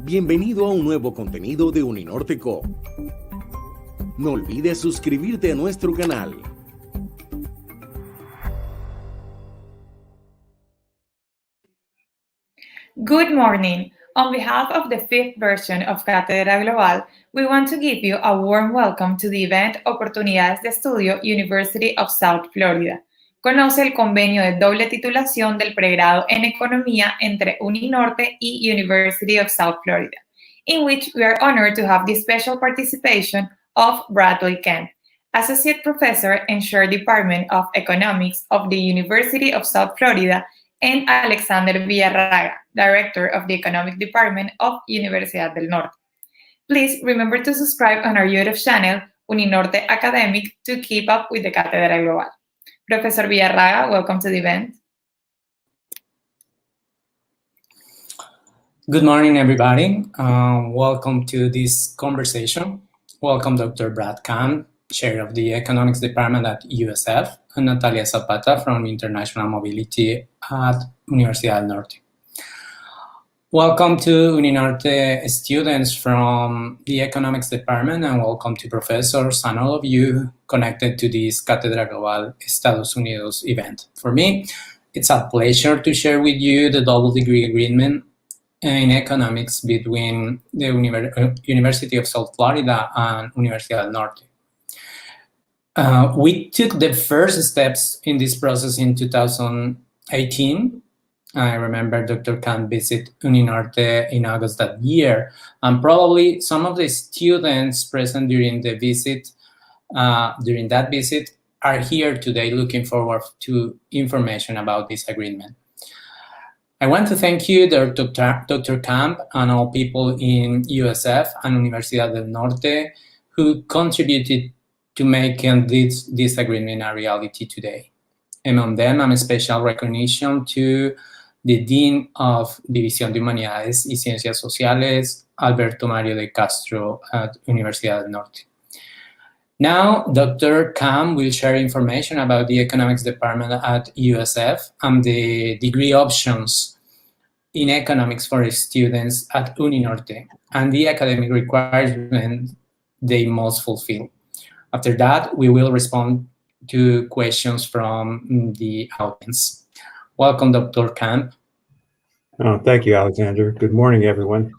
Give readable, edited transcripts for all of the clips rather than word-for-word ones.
Bienvenido a un nuevo contenido de Uninorte Co. No olvides suscribirte a nuestro canal. Good morning. On behalf of the fifth version of Cátedra Global, we want to give you a warm welcome to the event Oportunidades de Estudio University of South Florida. Conoce el convenio de doble titulación del pregrado en Economía entre Uninorte y University of South Florida, in which we are honored to have the special participation of Bradley Kemp, Associate Professor and Chair Department of Economics of the University of South Florida, and Alexander Villarraga, Director of the Economic Department of Universidad del Norte. Please remember to subscribe on our YouTube channel, Uninorte Academic, to keep up with the Cátedra Global. Professor Villarraga, welcome to the event. Good morning, everybody. Welcome to this conversation. Welcome, Dr. Brad Kemp, Chair of the Economics Department at USF, and Natalia Zapata from International Mobility at Universidad del Norte. Welcome to Uninorte students from the Economics Department, and welcome to professors and all of you connected to this Cátedra Global Estados Unidos event. For me, it's a pleasure to share with you the double degree agreement in economics between the University of South Florida and Universidad del Norte. We took the first steps in this process in 2018. I remember Dr. Khan visited Uninorte in August that year, and probably some of the students present during the visit, during that visit, are here today looking forward to information about this agreement. I want to thank you, Dr. Camp, and all people in USF and Universidad del Norte who contributed to making this agreement a reality today. Among them, a special recognition to the Dean of División de Humanidades y Ciencias Sociales, Alberto Mario de Castro at Universidad del Norte. Now, Dr. Camp will share information about the Economics Department at USF and the degree options in economics for students at Uninorte and the academic requirements they must fulfill. After that, we will respond to questions from the audience. Welcome, Dr. Camp. Oh, thank you, Alexander. Good morning, everyone.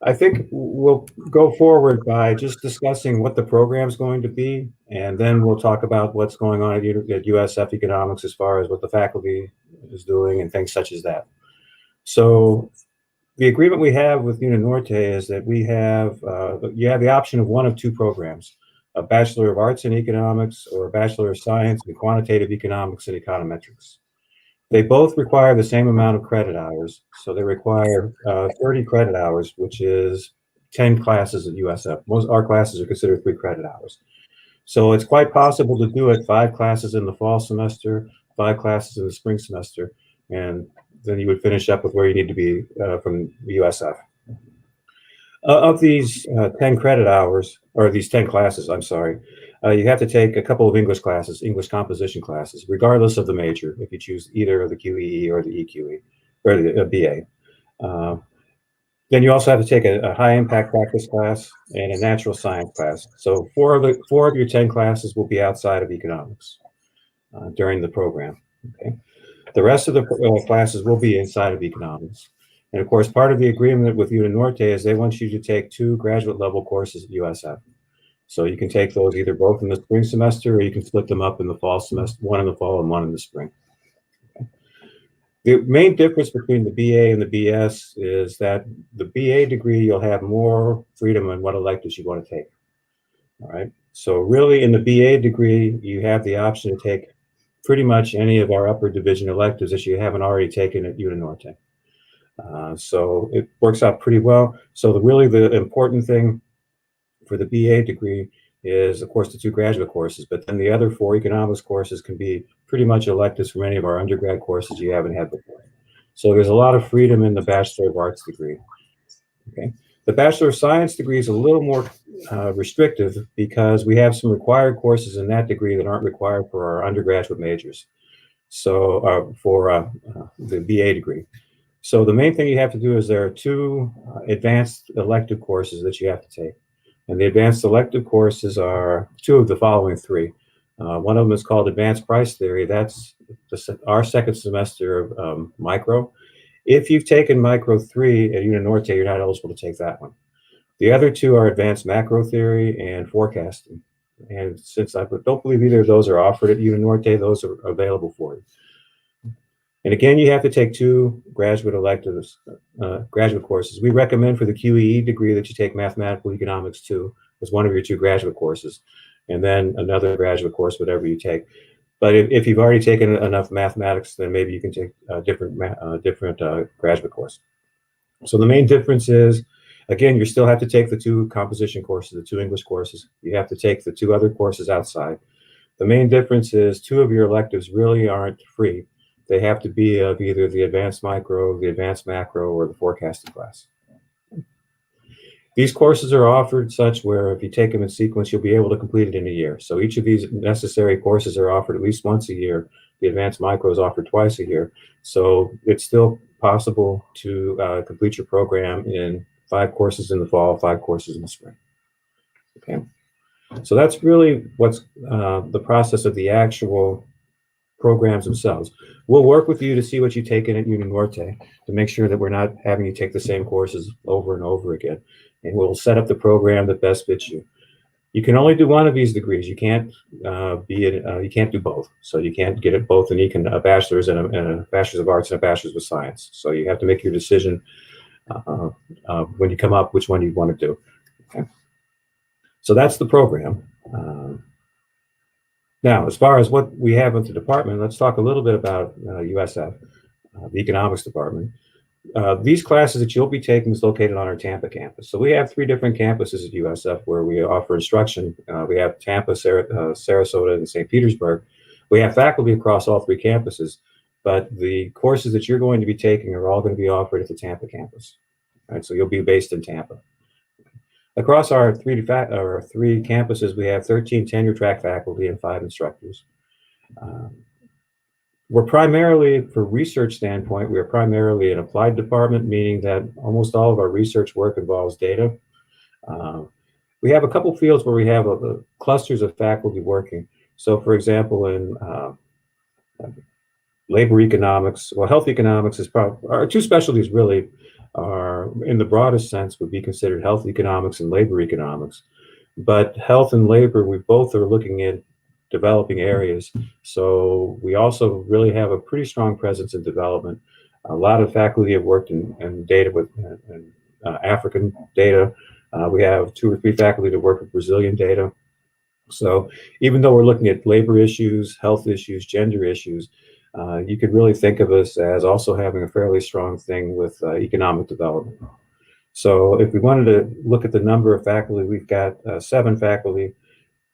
I think we'll go forward by just discussing what the program is going to be, and then we'll talk about what's going on at USF Economics as far as what the faculty is doing and things such as that. So the agreement we have with Uninorte is that we have, you have the option of one of two programs, a Bachelor of Arts in Economics or a Bachelor of Science in Quantitative Economics and Econometrics. They both require the same amount of credit hours. So they require 30 credit hours, which is 10 classes at USF. Most our classes are considered 3 credit hours. So it's quite possible to do it 5 classes in the fall semester, 5 classes in the spring semester, and then you would finish up with where you need to be from USF. Of these 10 credit hours, or these 10 classes, I'm sorry, you have to take a couple of English classes, English composition classes, regardless of the major, if you choose either the QEE or the EQE, or the BA. Then you also have to take a high impact practice class and a natural science class. So 4 of your 10 classes will be outside of economics during the program. Okay. The rest of the classes will be inside of economics. And of course, part of the agreement with Uninorte is they want you to take 2 graduate level courses at USF. So you can take those either both in the spring semester, or you can split them up in the fall semester, one in the fall and one in the spring. Okay. The main difference between the BA and the BS is that the BA degree, you'll have more freedom in what electives you want to take. All right. So really in the BA degree, you have the option to take pretty much any of our upper division electives that you haven't already taken at Uninorte. So it works out pretty well. So really the important thing for the BA degree is, of course, the 2 graduate courses, but then the other 4 economics courses can be pretty much electives from any of our undergrad courses you haven't had before. So there's a lot of freedom in the Bachelor of Arts degree. Okay. The Bachelor of Science degree is a little more restrictive because we have some required courses in that degree that aren't required for our undergraduate majors. So for the BA degree. So the main thing you have to do is there are two advanced elective courses that you have to take. And the advanced elective courses are two of the following three. One of them is called Advanced Price Theory. That's our second semester of micro. If you've taken micro 3 at Uninorte, you're not eligible to take that one. The other two are Advanced Macro Theory and Forecasting. And since I don't believe either of those are offered at Uninorte, those are available for you. And again, you have to take two graduate electives, graduate courses. We recommend for the QEE degree that you take Mathematical Economics 2 as one of your two graduate courses, and then another graduate course, whatever you take. But if you've already taken enough mathematics, then maybe you can take a different graduate course. So the main difference is, again, you still have to take the two composition courses, the two English courses. You have to take the two other courses outside. The main difference is two of your electives really aren't free. They have to be of either the Advanced Micro, the Advanced Macro, or the Forecasting class. These courses are offered such where if you take them in sequence, you'll be able to complete it in a year. So each of these necessary courses are offered at least once a year. The Advanced Micro is offered twice a year. So it's still possible to complete your program in 5 courses in the fall, 5 courses in the spring. Okay. So that's really what's the process of the actual programs themselves. We'll work with you to see what you've taken at Uninorte to make sure that we're not having you take the same courses over and over again. And we'll set up the program that best fits you. You can only do one of these degrees. You can't you can't do both. So you can't get it both in a bachelor's and a bachelor's of arts and a bachelor's of science. So you have to make your decision when you come up which one you want to do. Okay. So that's the program. Now, as far as what we have at the department, let's talk a little bit about USF, the economics department. These classes that you'll be taking is located on our Tampa campus. So we have 3 different campuses at USF where we offer instruction. We have Tampa, Sarasota, and St. Petersburg. We have faculty across all 3 campuses, but the courses that you're going to be taking are all going to be offered at the Tampa campus. Right? So you'll be based in Tampa. Across our 3 campuses, we have 13 tenure track faculty and 5 instructors. We're primarily, for research standpoint, we're primarily an applied department, meaning that almost all of our research work involves data. We have a couple fields where we have clusters of faculty working. So, for example, in labor economics, well, health economics is probably, our 2 specialties really are, in the broadest sense, would be considered health economics and labor economics. But health and labor, we both are looking at developing areas. So we also really have a pretty strong presence in development. A lot of faculty have worked in data with African data. We have 2 or 3 faculty that work with Brazilian data. So even though we're looking at labor issues, health issues, gender issues, you could really think of us as also having a fairly strong thing with economic development. So if we wanted to look at the number of faculty, we've got 7 faculty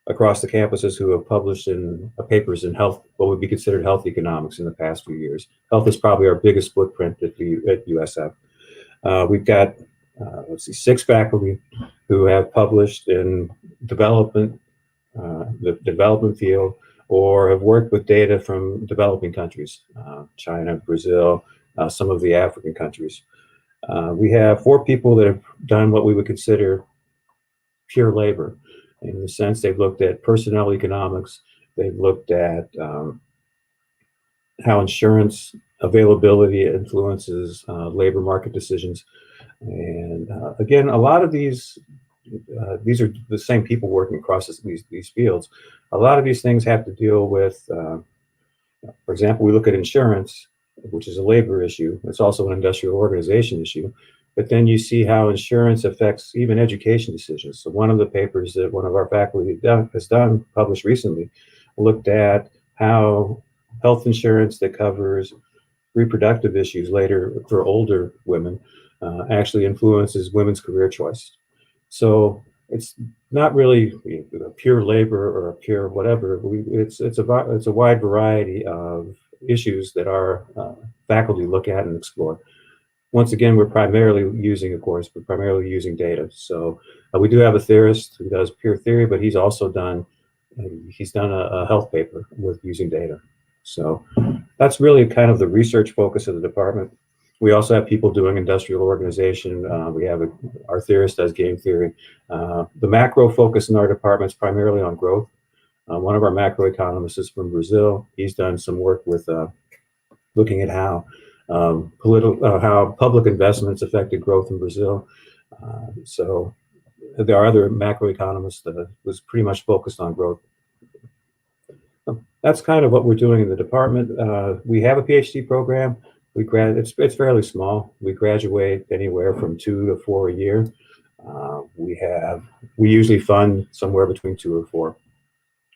across the campuses who have published in papers in health, what would be considered health economics in the past few years. Health is probably our biggest footprint at USF. We've got, 6 faculty who have published in development, the development field, or have worked with data from developing countries, China, Brazil, some of the African countries. We have 4 people that have done what we would consider pure labor, in the sense they've looked at personnel economics, they've looked at how insurance availability influences labor market decisions. And again, a lot of these are the same people working across these fields. A lot of these things have to deal with, for example, we look at insurance, which is a labor issue. It's also an industrial organization issue. But then you see how insurance affects even education decisions. So one of the papers that one of our faculty has published recently, looked at how health insurance that covers reproductive issues later for older women actually influences women's career choice. So it's not really a pure labor or a pure whatever. It's a wide variety of issues that our faculty look at and explore. Once again, we're primarily using data. So we do have a theorist who does pure theory, but he's also done a health paper with using data. So that's really kind of the research focus of the department. We also have people doing industrial organization. We have our theorist does game theory. The macro focus in our department is primarily on growth. One of our macroeconomists is from Brazil. He's done some work with looking at how how public investments affected growth in Brazil. So there are other macroeconomists that was pretty much focused on growth. That's kind of what we're doing in the department. We have a PhD program. It's fairly small. We graduate anywhere from 2 to 4 a year. We usually fund somewhere between 2 or 4.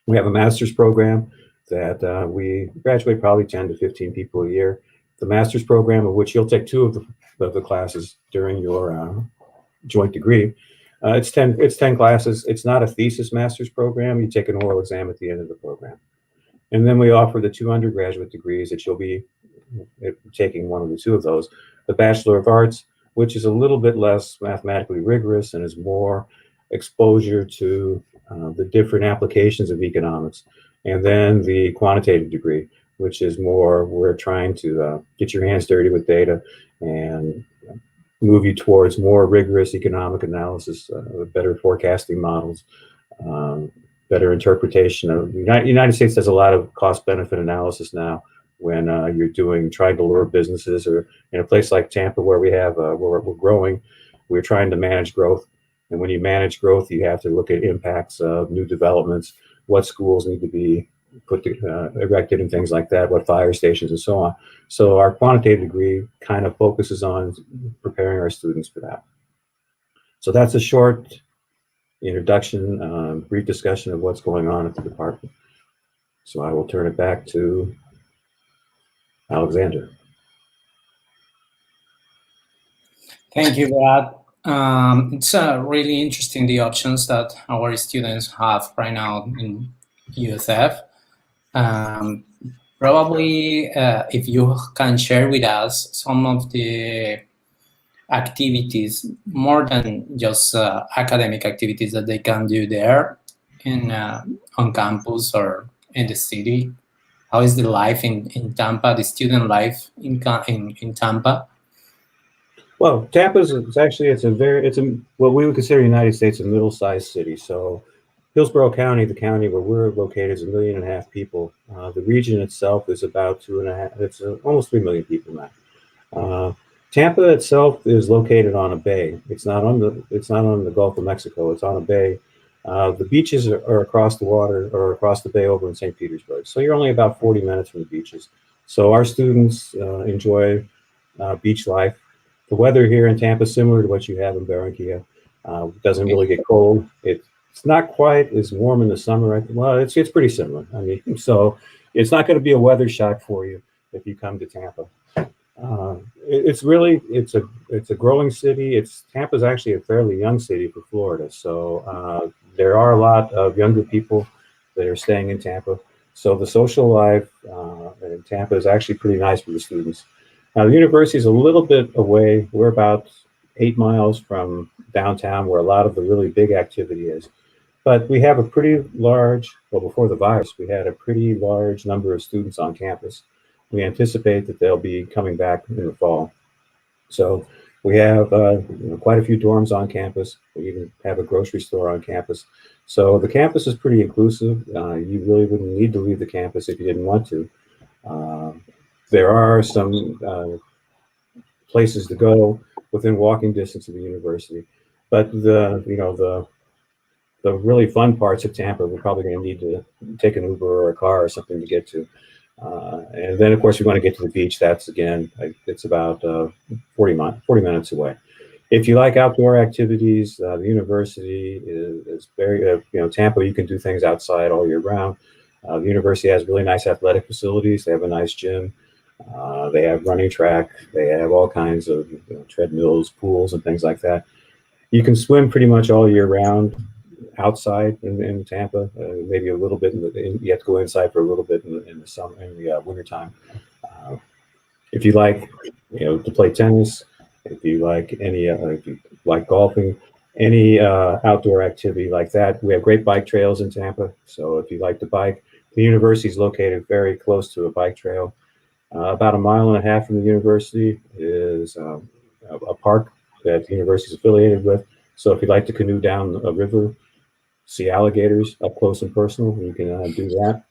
We have a master's program that we graduate probably 10 to 15 people a year. The master's program, of which you'll take 2 of the classes during your joint degree. It's 10 classes. It's not a thesis master's program. You take an oral exam at the end of the program. And then we offer the 2 undergraduate degrees that you'll be taking one of the 2 of those. The Bachelor of Arts, which is a little bit less mathematically rigorous and is more exposure to the different applications of economics. And then the quantitative degree, which is more, we're trying to get your hands dirty with data and move you towards more rigorous economic analysis, better forecasting models, better interpretation of the United States does a lot of cost-benefit analysis now when you're trying to lure businesses, or in a place like Tampa where we have where we're growing, we're trying to manage growth. And when you manage growth, you have to look at impacts of new developments, what schools need to be erected and things like that, what fire stations and so on. So our quantitative degree kind of focuses on preparing our students for that. So that's a short introduction, brief discussion of what's going on at the department. So I will turn it back to Alexander. Thank you, Brad. It's really interesting, the options that our students have right now in USF. Probably if you can share with us some of the activities, more than just academic activities that they can do there on campus or in the city. How is the life in Tampa, the student life in Tampa? Well, Tampa is what we would consider the United States a middle-sized city. So Hillsborough County, the county where we're located, is 1.5 million people. The region itself is about 2.5. It's almost 3 million people now. Tampa itself is located on a bay. It's not on the Gulf of Mexico. It's on a bay. The beaches are across the water or across the bay over in St. Petersburg. So you're only about 40 minutes from the beaches. So our students enjoy beach life. The weather here in Tampa is similar to what you have in Barranquilla. It doesn't really get cold. It's not quite as warm in the summer. Well, it's pretty similar. I mean, so it's not going to be a weather shock for you if you come to Tampa. It's a growing city. Tampa's actually a fairly young city for Florida. So there are a lot of younger people that are staying in Tampa. So the social life in Tampa is actually pretty nice for the students. Now, the university is a little bit away. We're about 8 miles from downtown, where a lot of the really big activity is. But we have a pretty large, well, before the virus, we had a pretty large number of students on campus. We anticipate that they'll be coming back in the fall. So we have quite a few dorms on campus. We even have a grocery store on campus. So the campus is pretty inclusive. You really wouldn't need to leave the campus if you didn't want to. There are some places to go within walking distance of the university, but the really fun parts of Tampa, we're probably going to need to take an Uber or a car or something to get to. And then, of course, we want to get to the beach. That's, again, it's about 40 minutes away. If you like outdoor activities, the university is very, Tampa, you can do things outside all year round. The university has really nice athletic facilities. They have a nice gym. They have running track. They have all kinds of treadmills, pools, and things like that. You can swim pretty much all year round outside in Tampa. Maybe a little bit. You have to go inside for a little bit in the summer, in the wintertime. If you like, to play tennis, if you like if you like golfing, any outdoor activity like that, we have great bike trails in Tampa. So if you like to bike, the university is located very close to a bike trail. About a mile and a half from the university is a park that the university is affiliated with. So if you'd like to canoe down a river, see alligators up close and personal, you can do that.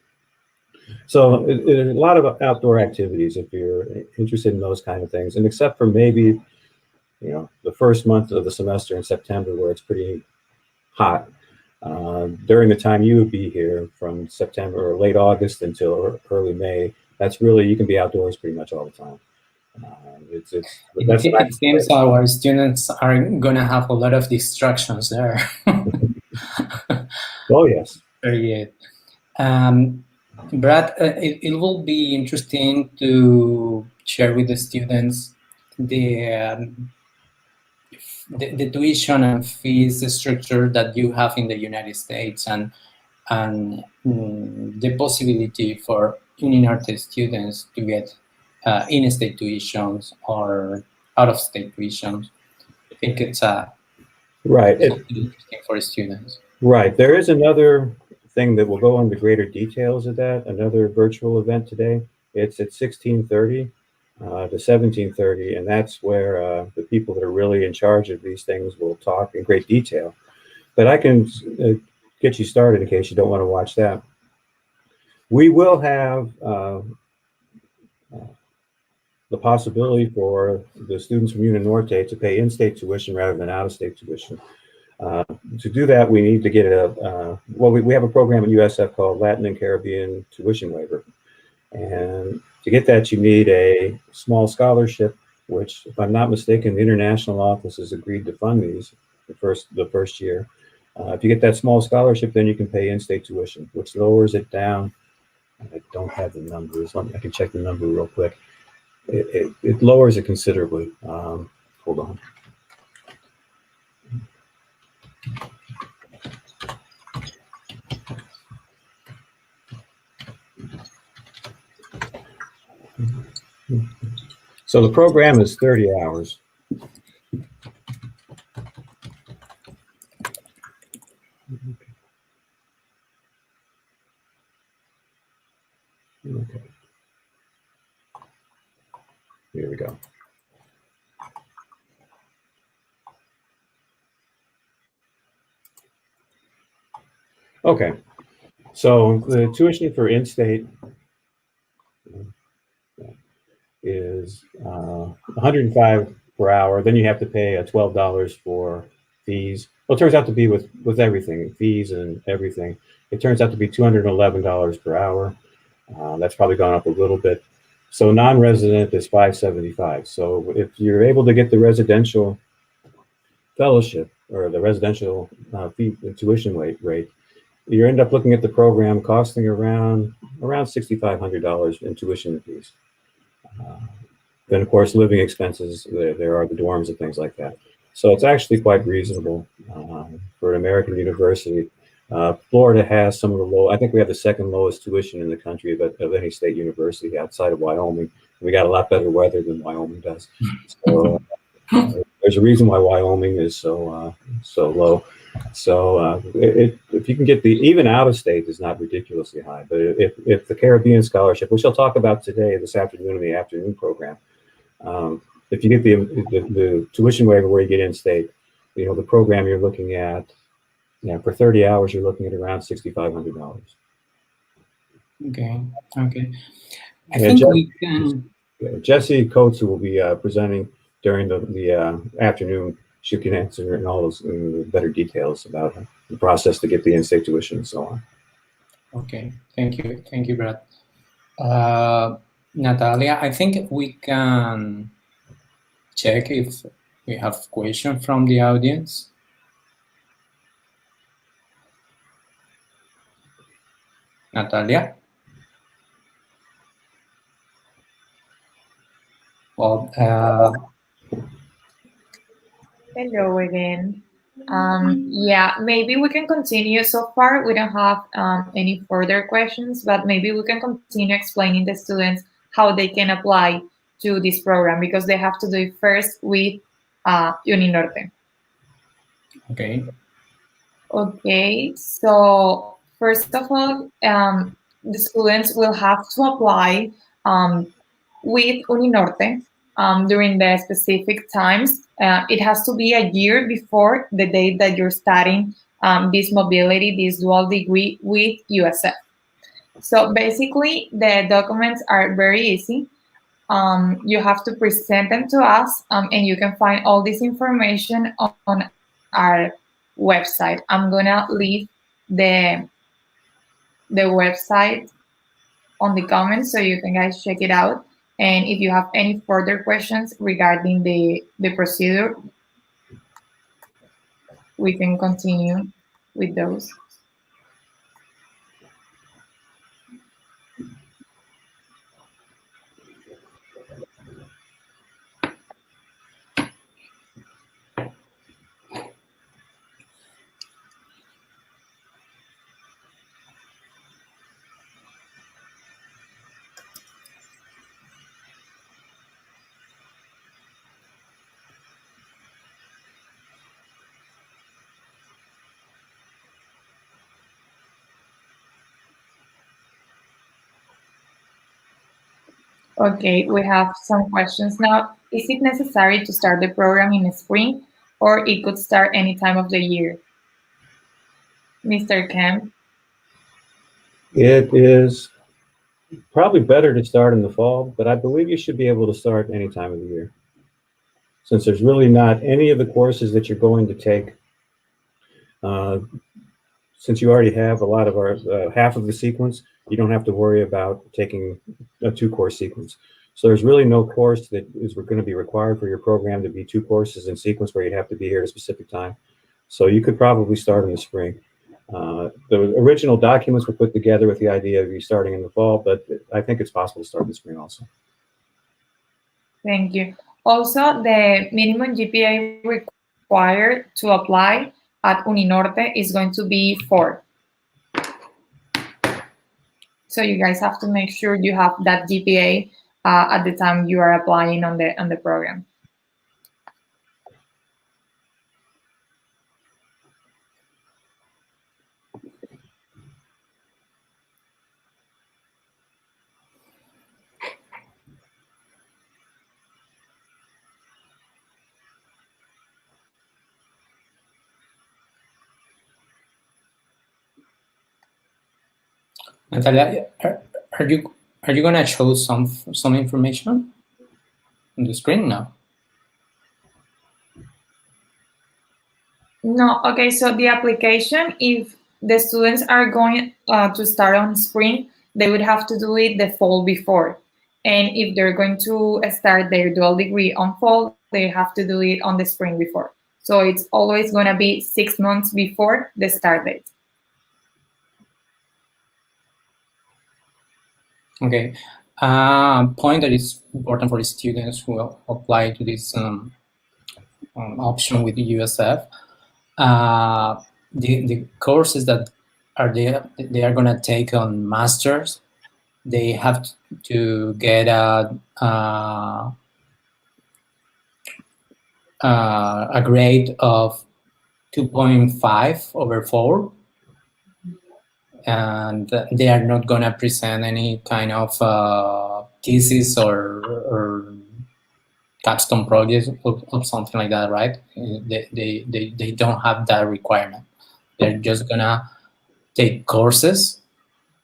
So a lot of outdoor activities if you're interested in those kind of things. And except for maybe, the first month of the semester in September where it's pretty hot, during the time you would be here from September or late August until early May, that's really, you can be outdoors pretty much all the time. It seems our students are going to have a lot of distractions there. Oh, yes. Very good. Brad, it will be interesting to share with the students the tuition and fees structure that you have in the United States and the possibility for Uninorte students to get in-state tuitions or out-of-state tuitions. I think it's interesting for students. Right. There is another thing that will go into greater details of that, another virtual event today. It's at 16:30 to 17:30, and that's where the people that are really in charge of these things will talk in great detail. But I can get you started in case you don't want to watch that. We will have the possibility for the students from Uninorte to pay in-state tuition rather than out-of-state tuition. To do that, we need to get we have a program at USF called Latin and Caribbean Tuition Waiver. And to get that, you need a small scholarship, which, if I'm not mistaken, the international office has agreed to fund these the first year. If you get that small scholarship, then you can pay in-state tuition, which lowers it down. I don't have the numbers. I can check the number real quick. It lowers it considerably. Hold on. So the program is 30 hours. Okay. Here we go. Okay. So the tuition for in-state is $105 per hour. Then you have to pay $12 for fees. Well, it turns out to be with everything, fees and everything. It turns out to be $211 per hour. That's probably gone up a little bit. So non-resident is $575. So if you're able to get the residential fellowship or the residential fee tuition rate, you end up looking at the program costing around $6,500 in tuition fees. Then, of course, living expenses, there are the dorms and things like that. So it's actually quite reasonable for an American university. Florida has some of the I think we have the second lowest tuition in the country of any state university outside of Wyoming. We got a lot better weather than Wyoming does. So there's a reason why Wyoming is so low. So if you can get even out of state is not ridiculously high, but if the Caribbean scholarship, which I'll talk about today, this afternoon in the afternoon program, if you get the tuition waiver where you get in state, the program you're looking at, for 30 hours, you're looking at around $6,500. Okay. I think we can. Jesse Coates, who will be presenting during the afternoon, she can answer in all those better details about the process to get the in-state tuition and so on. Okay, thank you, Brad. Natalia, I think we can check if we have questions from the audience. Natalia? Well, hello again. Yeah, maybe we can continue. So far, we don't have any further questions, but maybe we can continue explaining to students how they can apply to this program, because they have to do it first with Uninorte. Okay. Okay, so first of all, the students will have to apply with Uninorte during the specific times. It has to be a year before the date that you're starting this mobility, this dual degree with USF. So basically, the documents are very easy. You have to present them to us, and you can find all this information on our website. I'm gonna leave the website on the comments so you can guys check it out. And if you have any further questions regarding the procedure, we can continue with those. Okay, we have some questions now. Is it necessary to start the program in the spring, or it could start any time of the year? Mr. Kemp? It is probably better to start in the fall, but I believe you should be able to start any time of the year. Since there's really not any of the courses that you're going to take, since you already have a lot of our, half of the sequence, you don't have to worry about taking a 2-course sequence. So there's really no course that is going to be required for your program to be 2 courses in sequence where you'd have to be here at a specific time. So you could probably start in the spring. The original documents were put together with the idea of you starting in the fall, but I think it's possible to start in the spring also. Thank you. Also, the minimum GPA required to apply at Uninorte is going to be 4. So you guys have to make sure you have that GPA at the time you are applying on the program. Natalia, are you gonna show some information on the screen now? No, okay, so the application, if the students are going to start on spring, they would have to do it the fall before. And if they're going to start their dual degree on fall, they have to do it on the spring before. So it's always gonna be 6 months before the start date. Okay, point that is important for the students who apply to this option with the USF. The courses that are there, they are gonna take on masters. They have to get a grade of 2.5/4. And they are not going to present any kind of thesis or capstone project or something like that, right? They don't have that requirement. They're just going to take courses,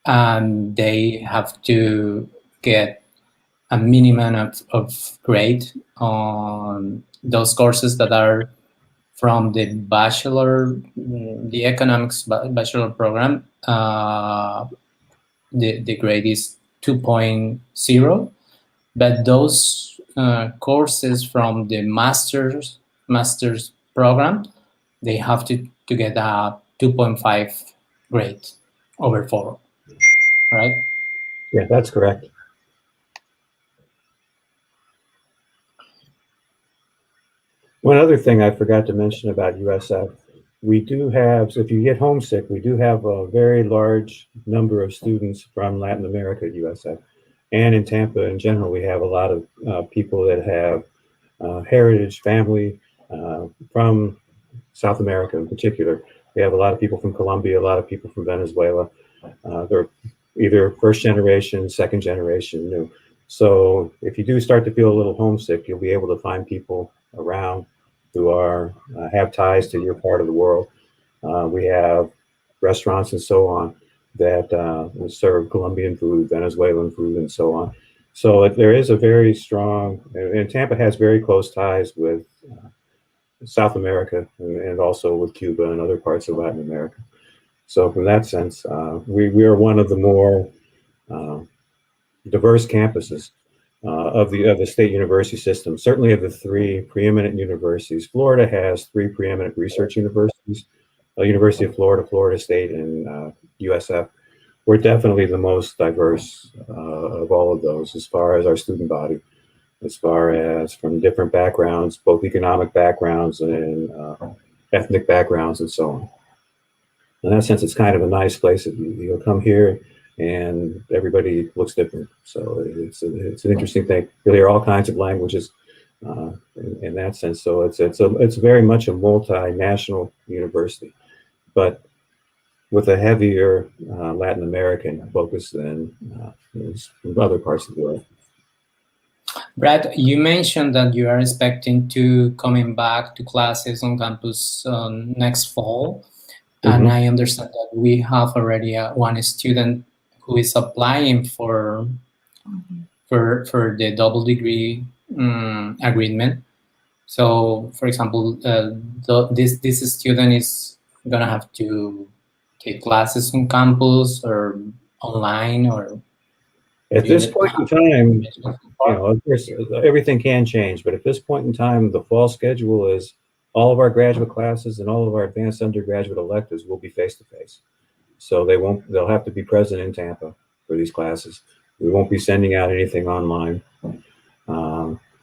and they have to get a minimum of grade on those courses that are from the Bachelor, the Economics Bachelor program. The grade is 2.0, but those courses from the master's program, they have to get a 2.5 grade/4, right? Yeah, that's correct. One other thing I forgot to mention about USF, we do have, so if you get homesick, we do have a very large number of students from Latin America at USF. And in Tampa in general, we have a lot of people that have heritage family from South America in particular. We have a lot of people from Colombia, a lot of people from Venezuela. They're either first generation, second generation new. So if you do start to feel a little homesick, you'll be able to find people around who are have ties to your part of the world. We have restaurants and so on that will serve Colombian food, Venezuelan food, and so on. So there is a very strong, and Tampa has very close ties with South America and also with Cuba and other parts of Latin America. So from that sense, we are one of the more diverse campuses of the state university system. Certainly of the three preeminent universities. Florida has three preeminent research universities, University of Florida, Florida State, and USF. We're definitely the most diverse of all of those as far as our student body, as far as from different backgrounds, both economic backgrounds and ethnic backgrounds and so on. In that sense, it's kind of a nice place. You'll come here and everybody looks different. So it's an interesting thing. You'll hear all kinds of languages in that sense. So it's very much a multinational university, but with a heavier Latin American focus than other parts of the world. Brad, you mentioned that you are expecting to coming back to classes on campus next fall. And I understand that we have already one student who is applying for the double degree agreement. So, for example, this student is gonna have to take classes on campus or online, or at this point in time, of course, everything can change. But at this point in time, the fall schedule is all of our graduate classes and all of our advanced undergraduate electives will be face-to-face. So they'll have to be present in Tampa for these classes. We won't be sending out anything online.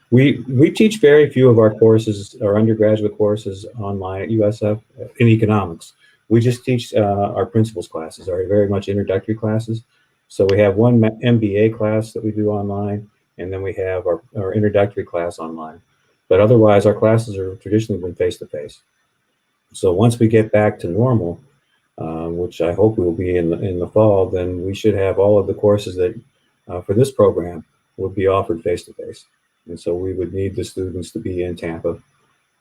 We teach very few of our courses, our undergraduate courses online at USF in economics. We just teach our principles classes, our very much introductory classes. So we have one MBA class that we do online, and then we have our introductory class online. But otherwise, our classes are traditionally been face-to-face. So once we get back to normal, which I hope will be in the fall, then we should have all of the courses that for this program would be offered face-to-face. And so we would need the students to be in Tampa,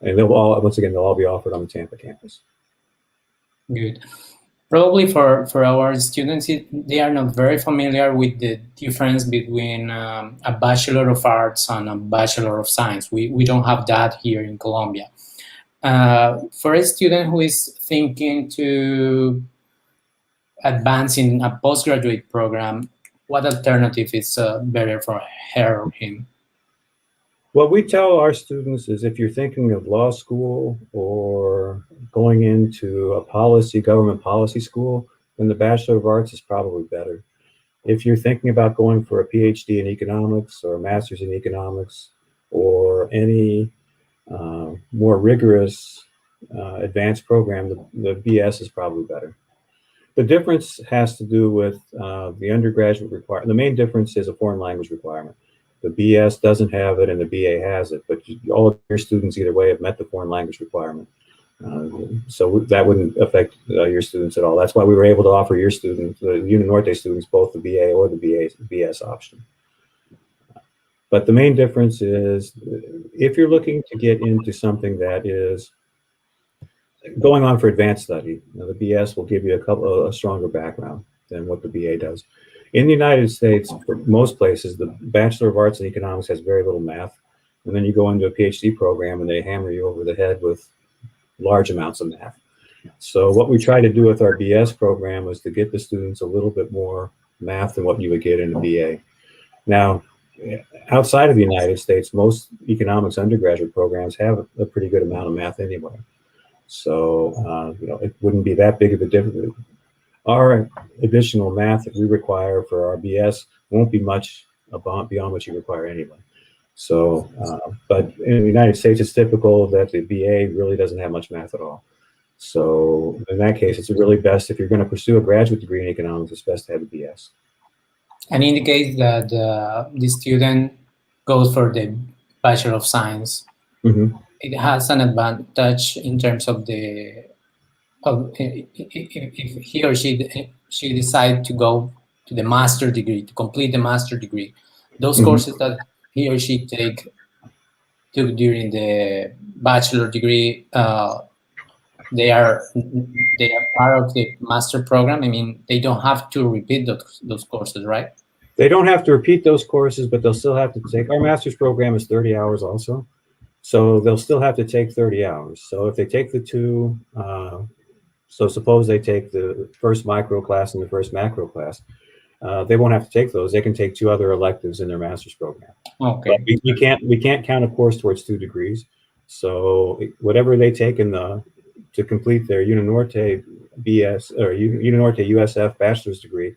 and they'll all be offered on the Tampa campus. Good. Probably for our students, they are not very familiar with the difference between a Bachelor of Arts and a Bachelor of Science. We don't have that here in Colombia. For a student who is thinking to advance in a postgraduate program, what alternative is better for her or him? What we tell our students is if you're thinking of law school or going into a government policy school, then the Bachelor of Arts is probably better. If you're thinking about going for a PhD in economics or a master's in economics or any more rigorous advanced program, the BS is probably better. The difference has to do with the undergraduate requirement. The main difference is a foreign language requirement. The BS doesn't have it and the BA has it, but all of your students either way have met the foreign language requirement. So that wouldn't affect your students at all. That's why we were able to offer your students, the Uninorte students, both the BA or the BS option. But the main difference is if you're looking to get into something that is going on for advanced study, the BS will give you a stronger background than what the BA does. In the United States, for most places, the Bachelor of Arts in Economics has very little math. And then you go into a PhD program and they hammer you over the head with large amounts of math. So what we try to do with our BS program was to get the students a little bit more math than what you would get in a BA. Now, outside of the United States, most economics undergraduate programs have a pretty good amount of math anyway. So, it wouldn't be that big of a difference. Our additional math that we require for our BS won't be much beyond what you require anyway. So, but in the United States, it's typical that the BA really doesn't have much math at all. So in that case, it's really best if you're going to pursue a graduate degree in economics, it's best to have a BS. And indicate that the student goes for the Bachelor of Science. Mm-hmm. It has an advantage in terms of if he or she decide to go to the master degree, to complete the master degree. those courses that he or she took during the bachelor degree, they are part of the master program. I mean, they don't have to repeat those courses, right? They don't have to repeat those courses, but they'll still have to take, our master's program is 30 hours also. So they'll still have to take 30 hours. So if they take the two, so suppose they take the first micro class and the first macro class, they won't have to take those. They can take 2 other electives in their master's program. Okay. But we can't count a course towards 2 degrees. So whatever they take to complete their Uninorte BS or Uninorte USF bachelor's degree,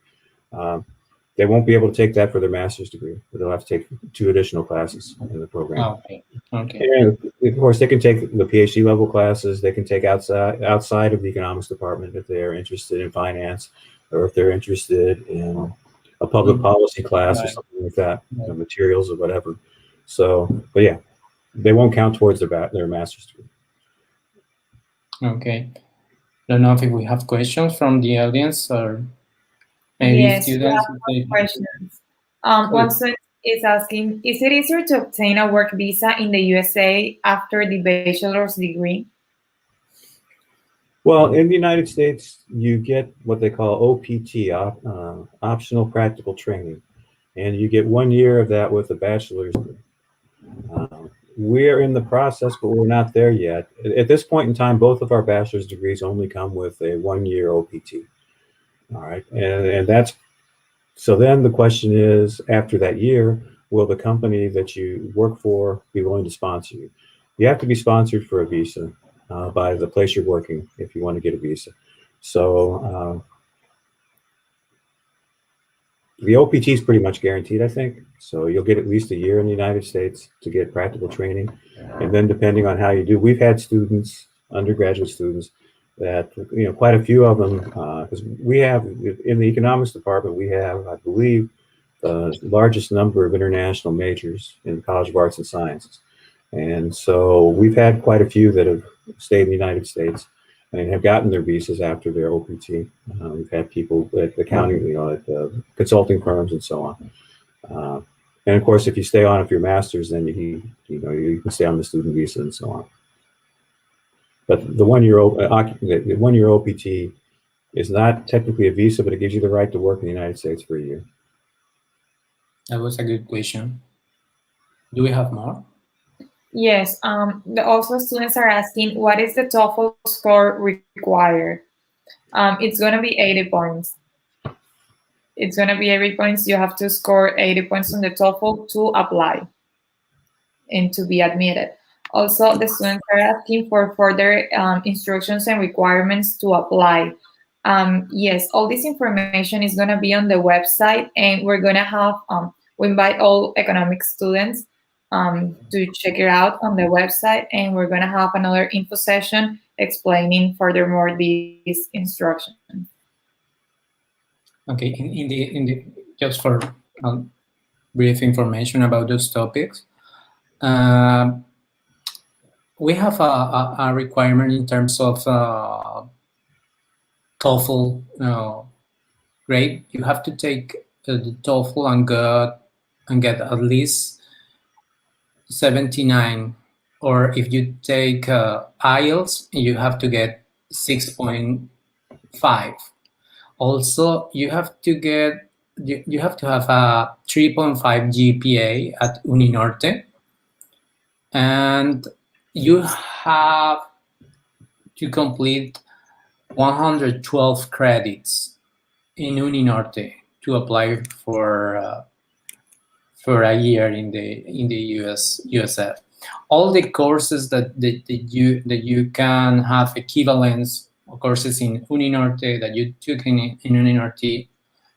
they won't be able to take that for their master's degree, but they'll have to take 2 additional classes in the program. Okay. Okay. And of course, they can take the PhD level classes. They can take outside of the economics department if they're interested in finance, or if they're interested in a public policy class or something like that, materials or whatever. So, but yeah, they won't count towards their master's degree. Okay. I don't know if we have questions from the audience or maybe Yes, students. we have questions. One student is asking, is it easier to obtain a work visa in the USA after the bachelor's degree? Well, in the United States, you get what they call OPT, optional practical training, and you get 1 year of that with a bachelor's degree. We're in the process, but we're not there yet. At this point in time, both of our bachelor's degrees only come with a 1 year OPT. All right, and that's, so then the question is, after that year, will the company that you work for be willing to sponsor you? You have to be sponsored for a visa by the place you're working if you want to get a visa. So the OPT is pretty much guaranteed, I think. So you'll get at least a year in the United States to get practical training. And then depending on how you do, we've had students, undergraduate students, that, you know, quite a few of them, because we have, in the economics department, we have, I believe, the largest number of international majors in the College of Arts and Sciences. And so we've had quite a few that have stayed in the United States and have gotten their visas after their OPT. We've had people at accounting, you know, at consulting firms and so on. And of course, if you stay on with your master's, then you can stay on the student visa and so on. But the 1 year OPT is not technically a visa, but it gives you the right to work in the United States for a year. That was a good question. Do we have more? Yes. Also, students are asking, what is the TOEFL score required? It's going to be 80 points. It's going to be 80 points. You have to score 80 points on the TOEFL to apply and to be admitted. Also, the students are asking for further instructions and requirements to apply. Yes, all this information is going to be on the website, and we're going to have, we invite all economic students to check it out on the website, and we're going to have another info session explaining furthermore these instructions. Okay, in the just for brief information about those topics, we have a requirement in terms of TOEFL grade. You have to take the TOEFL and get at least 79, or if you take IELTS, you have to get 6.5. Also, you have to have a 3.5 GPA at Uninorte, and you have to complete 112 credits in Uninorte to apply for a year in the USF. All the courses that you can have equivalence courses in Uninorte that you took in Uninorte,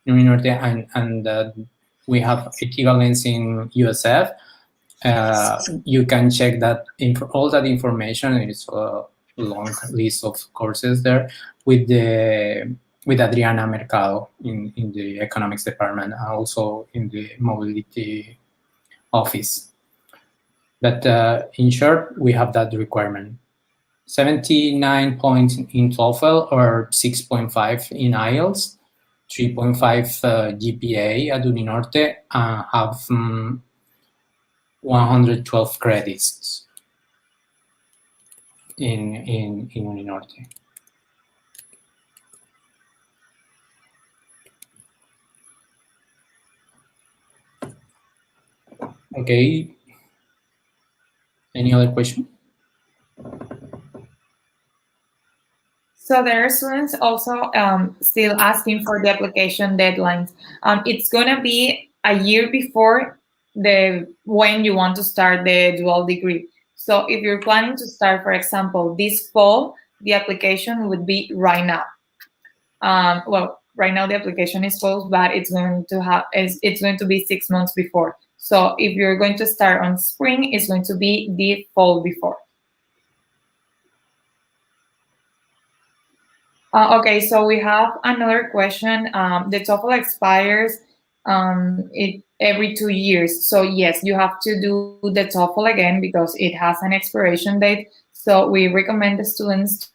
and we have equivalence in USF. You can check that all that information. It's a long list of courses there with Adriana Mercado in the economics department, and also in the mobility office. But in short, we have that requirement: 79 points in TOEFL or 6.5 in IELTS 3.5 GPA at Uninorte have 112 credits in Uninorte. Okay. Any other question? So there are students also still asking for the application deadlines. It's gonna be a year before when you want to start the dual degree. So if you're planning to start, for example, this fall, the application would be right now. Well, right now the application is closed, but it's going to be 6 months before. So if you're going to start on spring, it's going to be the fall before. Okay, so we have another question. The Toefl expires every 2 years. So yes, you have to do the Toefl again because it has an expiration date. So we recommend the students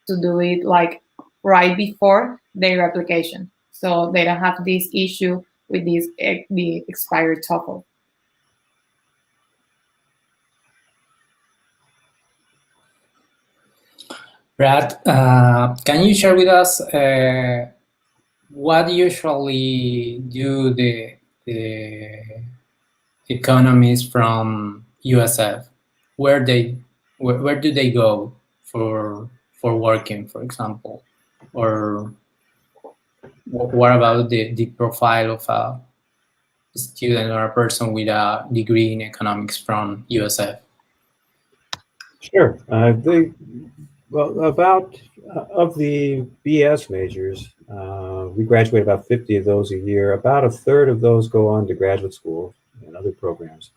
to do it like right before their application, so they don't have this issue with the expired Toefl. Brad, can you share with us what usually do the economists from USF? Where do they go for working, for example, or what about the profile of a student or a person with a degree in economics from USF? Sure. Of the BS majors, we graduate about 50 of those a year. About a third of those go on to graduate school and other programs.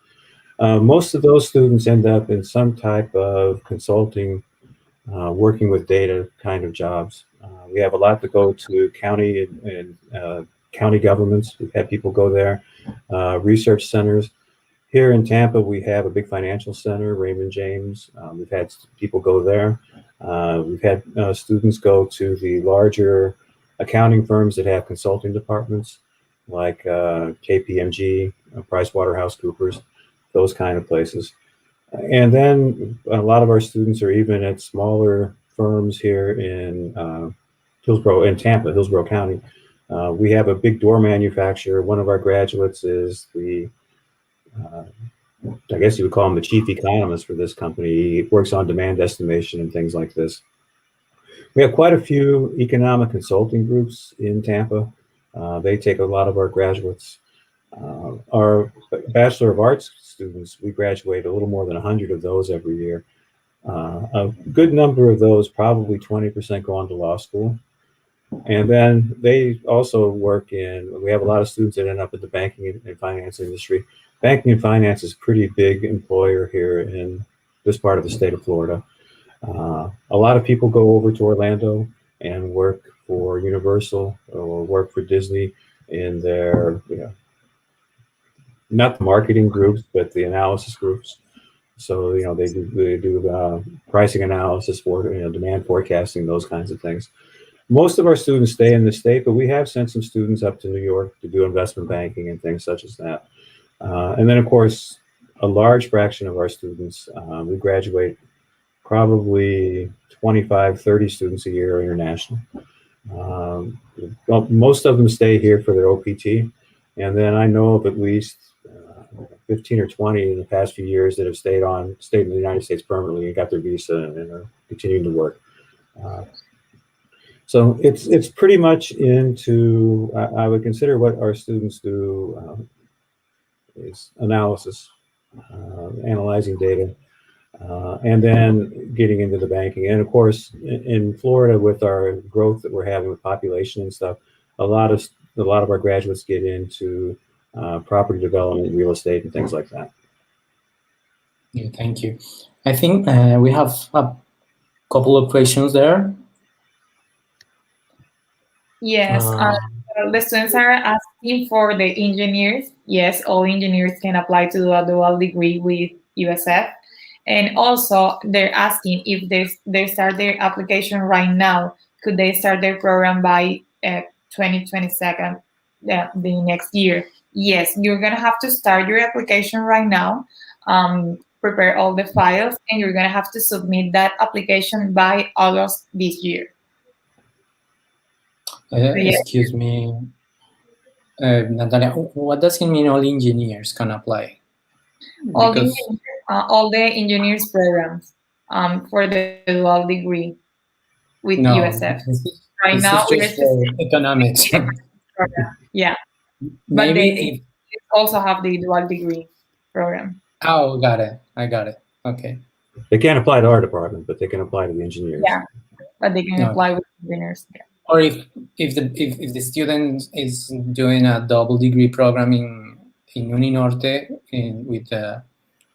Most of those students end up in some type of consulting, working with data kind of jobs. We have a lot to go to county and county governments. We've had people go there, research centers. Here in Tampa, we have a big financial center, Raymond James. We've had people go there. We've had students go to the larger accounting firms that have consulting departments, like KPMG, PricewaterhouseCoopers, those kind of places. And then a lot of our students are even at smaller firms here in Tampa, Hillsborough County. We have a big door manufacturer. One of our graduates is I guess you would call him the chief economist for this company. He works on demand estimation and things like this. We have quite a few economic consulting groups in Tampa. They take a lot of our graduates. Our Bachelor of Arts students, we graduate a little more than 100 of those every year. A good number of those, probably 20%, go on to law school. And then they also work we have a lot of students that end up in the banking and finance industry. Banking and finance is a pretty big employer here in this part of the state of Florida. A lot of people go over to Orlando and work for Universal or work for Disney in their, not the marketing groups, but the analysis groups. So, they do pricing analysis for, demand forecasting, those kinds of things. Most of our students stay in the state, but we have sent some students up to New York to do investment banking and things such as that. And then, of course, a large fraction of our students, we graduate probably 25, 30 students a year international. Most of them stay here for their OPT. And then I know of at least 15 or 20 in the past few years that have stayed in the United States permanently and got their visa and are continuing to work. So it's pretty much into, I would consider what our students do is analysis, analyzing data, and then getting into the banking. And of course, in Florida, with our growth that we're having with population and stuff, a lot of our graduates get into property development, real estate, and things like that. Yeah, thank you. I think we have a couple of questions there. Yes, the students are asking for the engineers. Yes, all engineers can apply to do a dual degree with USF. And also, they're asking if they start their application right now, could they start their program by 2022, the next year. Yes, you're gonna have to start your application right now, prepare all the files, and you're gonna have to submit that application by August this year. Excuse me, Natalia, what does it mean all engineers can apply? All the engineers programs for the dual degree with USF. Right now, it's just for economics. Yeah, but they also have the dual degree program. Oh, got it. I got it. Okay. They can't apply to our department, but they can apply to the engineers. Yeah, but they can apply with engineers. Yeah. Or if the student is doing a double degree program in Uninorte with,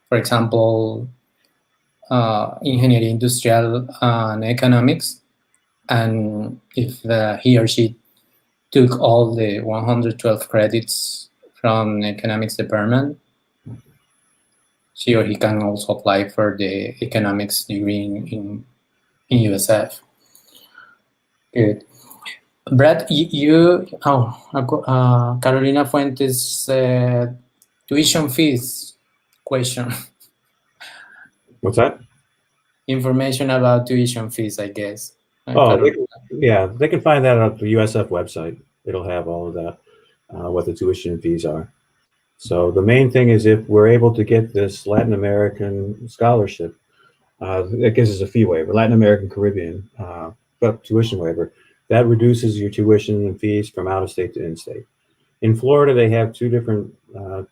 for example, Ingeniería Industrial and Economics, and if he or she took all the 112 credits from the economics department, she or he can also apply for the economics degree in USF. Good. Brad, Carolina Fuentes, tuition fees question. What's that? Information about tuition fees, I guess. They can find that on the USF website. It'll have all of that, what the tuition fees are. So the main thing is if we're able to get this Latin American scholarship, that gives us a fee waiver, Latin American Caribbean tuition waiver. That reduces your tuition and fees from out of state to in-state. In Florida, they have two different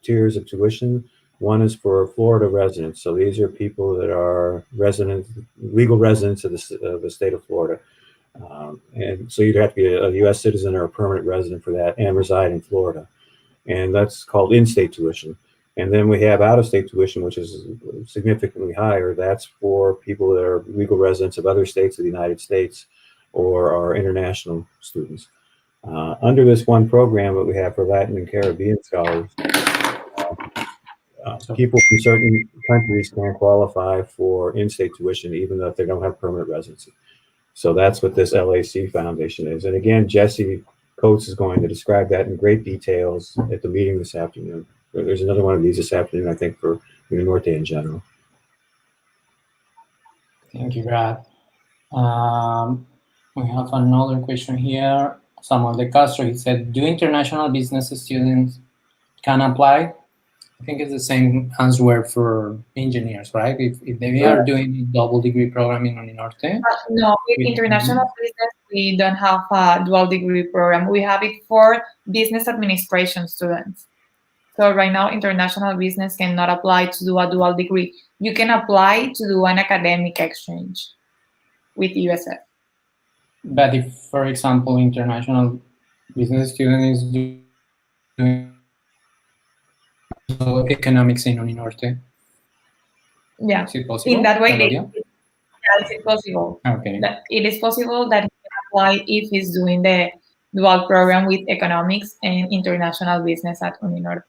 tiers of tuition. One is for Florida residents. So these are people that are legal residents of the state of Florida. And so you'd have to be a U.S. citizen or a permanent resident for that and reside in Florida. And that's called in-state tuition. And then we have out-of-state tuition, which is significantly higher. That's for people that are legal residents of other states of the United States or are international students. Under this one program that we have for Latin and Caribbean scholars, people from certain countries can qualify for in-state tuition even if they don't have permanent residency. So that's what this LAC Foundation is. And again, Jesse Coates is going to describe that in great details at the meeting this afternoon. There's another one of these this afternoon, I think, for Uninorte in general. Thank you, Brad. We have another question here. Samuel De Castro, he said, do international business students can apply? I think it's the same answer for engineers, right? If they are doing a double degree program in Uninorte? No, with international business, we don't have a dual degree program. We have it for business administration students. So right now, international business cannot apply to do a dual degree. You can apply to do an academic exchange with USF. But if, for example, international business student is doing economics in Uninorte, yeah, is it possible? In that way, it is possible. Okay. It is possible that he can apply if he's doing the dual program with economics and international business at Uninorte.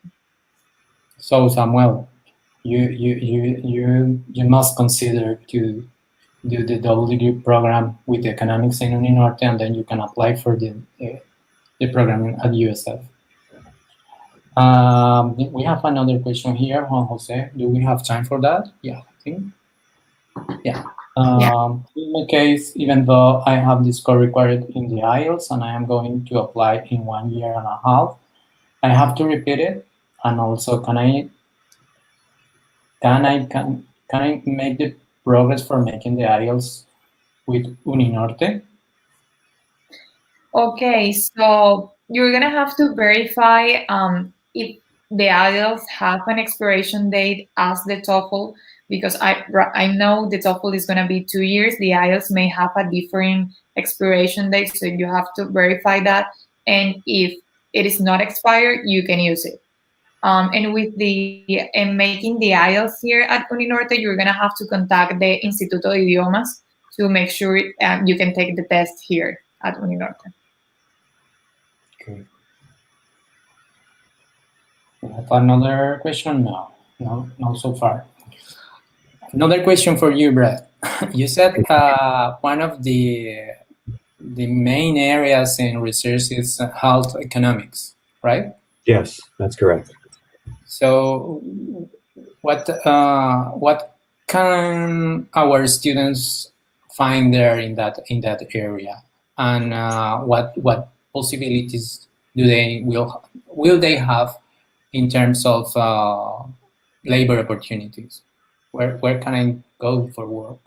So Samuel, you must consider to do the double degree program with economics in Uninorte, and then you can apply for the program at USF. We have another question here, Juan Jose. Do we have time for that? Yeah, I think. Yeah. In my case, even though I have the score required in the IELTS and I am going to apply in 1 year and a half, I have to repeat it. And also, can I make the progress for making the IELTS with Uninorte? Okay, so you're gonna have to verify if the IELTS have an expiration date as the TOEFL, because I know the TOEFL is gonna be 2 years. The IELTS may have a different expiration date, so you have to verify that. And if it is not expired, you can use it. And with making the IELTS here at Uninorte, you're gonna have to contact the Instituto de Idiomas to make sure you can take the test here at Uninorte. Okay. We have another question? No, so far. Another question for you, Brad. You said one of the the main areas in research is health economics, right? Yes, that's correct. So what can our students find there in that area, and what possibilities will they have in terms of labor opportunities? Where can I go for work?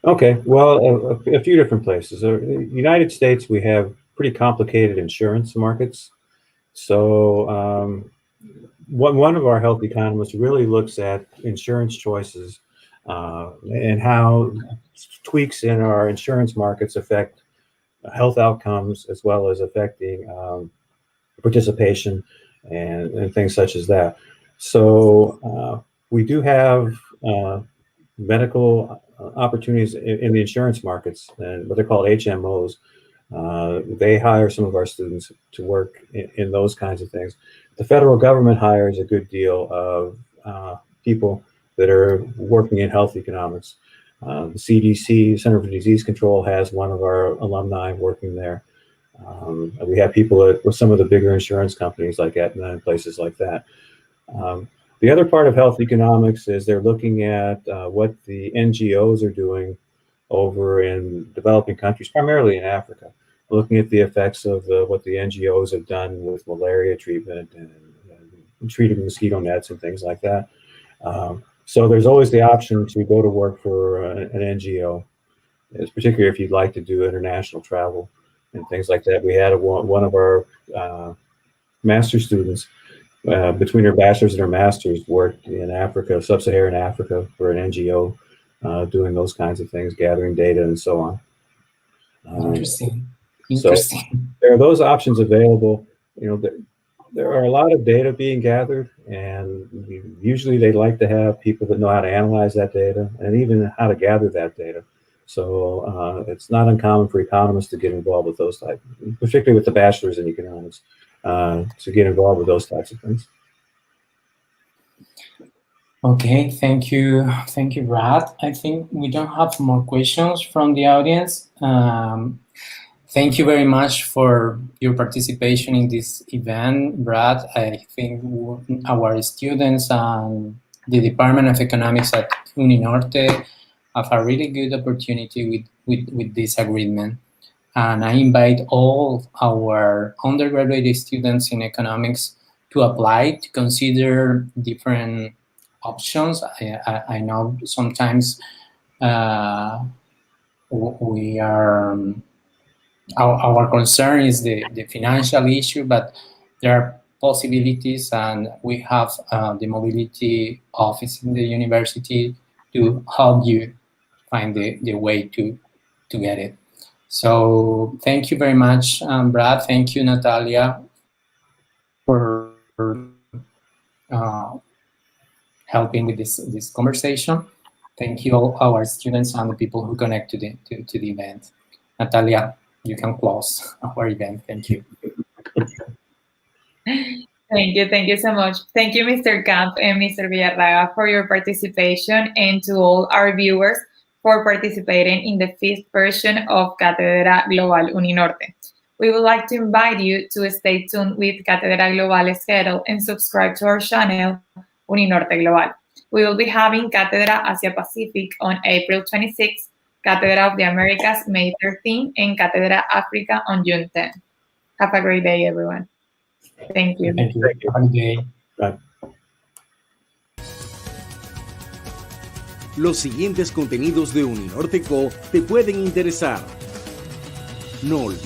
Okay, well, a few different places. In the United States, we have pretty complicated insurance markets. So one of our health economists really looks at insurance choices and how tweaks in our insurance markets affect health outcomes, as well as affecting participation and things such as that. So we do have medical opportunities in the insurance markets, and what they're called HMOs. They hire some of our students to work in those kinds of things. The federal government hires a good deal of people that are working in health economics. The CDC, Center for Disease Control, has one of our alumni working there. We have people with some of the bigger insurance companies like Aetna and places like that. The other part of health economics is they're looking at what the NGOs are doing over in developing countries, primarily in Africa, looking at the effects of what the NGOs have done with malaria treatment and treating mosquito nets and things like that. So there's always the option to go to work for an NGO, particularly if you'd like to do international travel and things like that. We had one of our master's students, between her bachelor's and her master's, worked in Africa, sub-Saharan Africa, for an NGO, doing those kinds of things, gathering data and so on. Interesting. So there are those options available. You know, there are a lot of data being gathered, and usually they like to have people that know how to analyze that data and even how to gather that data. So it's not uncommon for economists to get involved with those types, particularly with the bachelor's in economics, to get involved with those types of things. Okay, thank you, Brad. I think we don't have more questions from the audience. Thank you very much for your participation in this event, Brad. I think our students and the Department of Economics at Uninorte have a really good opportunity with this agreement. And I invite all our undergraduate students in economics to apply, to consider different options. I know sometimes we are, our concern is the financial issue, but there are possibilities, and we have the mobility office in the university to help you find the way to get it. So thank you very much, Brad. Thank you, Natalia, for helping with this conversation. Thank you all our students and the people who connect to the event. Natalia, you can close our event. Thank you. Thank you so much. Thank you, Mr. Camp and Mr. Villarraga, for your participation, and to all our viewers for participating in the 5th version of Cátedra Global Uninorte. We would like to invite you to stay tuned with Cátedra Global schedule and subscribe to our channel, Uninorte Global. We will be having Cátedra Asia Pacific on April 26, Cátedra of the Americas May 13, and Cátedra Africa on June 10. Have a great day, everyone. Thank you. Thank you. Have a good day. Bye. Los siguientes contenidos de Uninorte Co te pueden interesar. No olvides